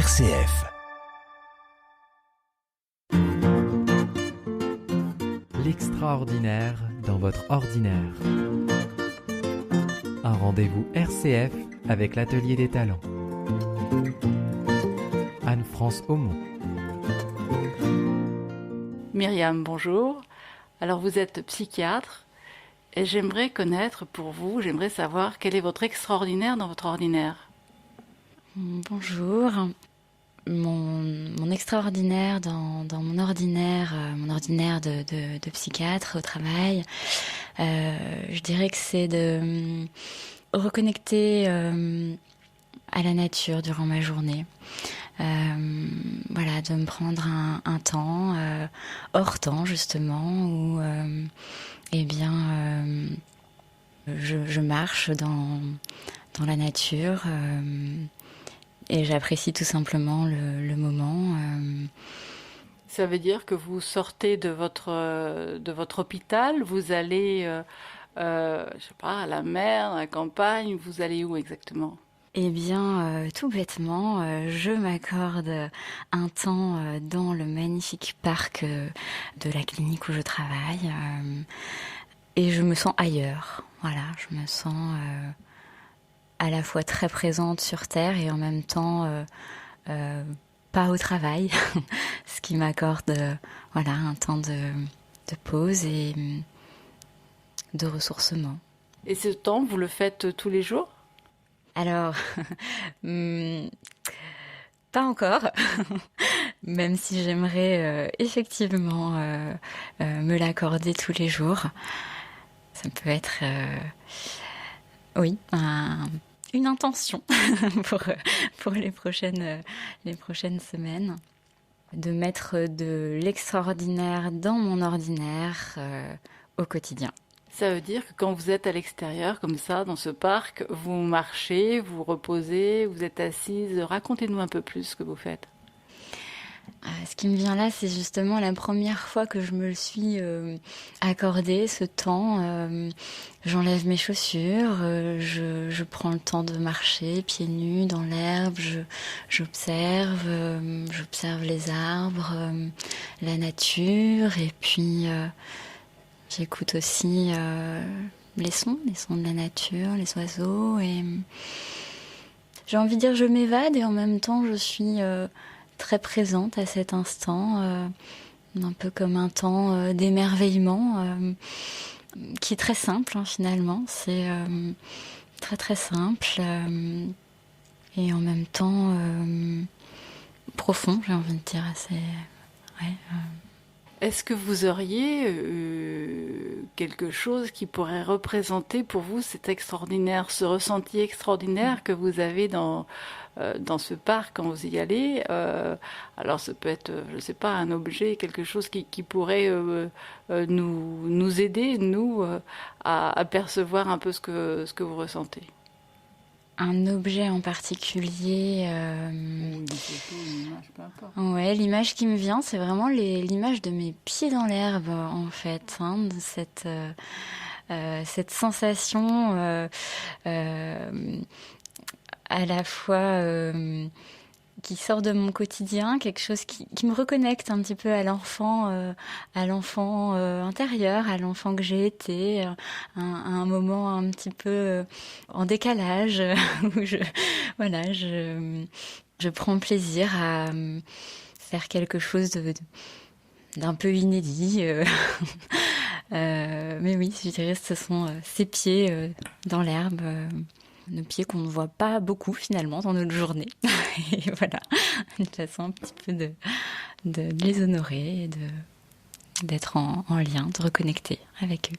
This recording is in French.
RCF. L'extraordinaire dans votre ordinaire. Un rendez-vous RCF avec l'Atelier des Talents. Anne-France Aumont. Myriam, bonjour. Alors vous êtes psychiatre et j'aimerais savoir quel est votre extraordinaire dans votre ordinaire. Bonjour. Mon extraordinaire dans mon ordinaire de psychiatre au travail, je dirais que c'est de reconnecter à la nature durant ma journée. De me prendre un temps, hors temps justement, où je marche dans la nature. Et j'apprécie tout simplement le moment. Ça veut dire que vous sortez de votre hôpital, vous allez, à la mer, à la campagne, vous allez où exactement ? Eh bien, tout bêtement, je m'accorde un temps dans le magnifique parc de la clinique où je travaille. Et je me sens ailleurs. Voilà, je me sens à la fois très présente sur Terre et en même temps pas au travail, ce qui m'accorde un temps de pause et de ressourcement. Et ce temps, vous le faites tous les jours ? Alors, pas encore, même si j'aimerais effectivement me l'accorder tous les jours. Ça peut être, une intention pour les prochaines semaines, de mettre de l'extraordinaire dans mon ordinaire au quotidien. Ça veut dire que quand vous êtes à l'extérieur, comme ça, dans ce parc, vous marchez, vous reposez, vous êtes assise. Racontez-nous un peu plus ce que vous faites. Ce qui me vient là, c'est justement la première fois que je me le suis accordé, ce temps. J'enlève mes chaussures, je prends le temps de marcher pieds nus dans l'herbe, j'observe les arbres, la nature, et puis j'écoute aussi les sons de la nature, les oiseaux, et j'ai envie de dire je m'évade et en même temps je suis très présente à cet instant, un peu comme un temps d'émerveillement qui est très simple finalement. C'est très très simple et en même temps profond, j'ai envie de dire. Est-ce que vous auriez quelque chose qui pourrait représenter pour vous cet extraordinaire, ce ressenti extraordinaire que vous avez dans ce parc quand vous y allez? Alors ça peut être, je ne sais pas, un objet, quelque chose qui pourrait nous aider, à percevoir un peu ce que vous ressentez. Un objet en particulier. Une photo, une image, peu importe. Ouais, l'image qui me vient, c'est vraiment l'image de mes pieds dans l'herbe, en fait, de cette sensation à la fois qui sort de mon quotidien, quelque chose qui me reconnecte un petit peu à l'enfant intérieur, à l'enfant que j'ai été, à un moment un petit peu en décalage où je prends plaisir à faire quelque chose d'un peu inédit. Mais oui, je dirais que ce sont ces pieds dans l'herbe. Nos pieds qu'on ne voit pas beaucoup finalement dans notre journée. Et voilà, une façon un petit peu de les honorer et d'être en lien, de reconnecter avec eux.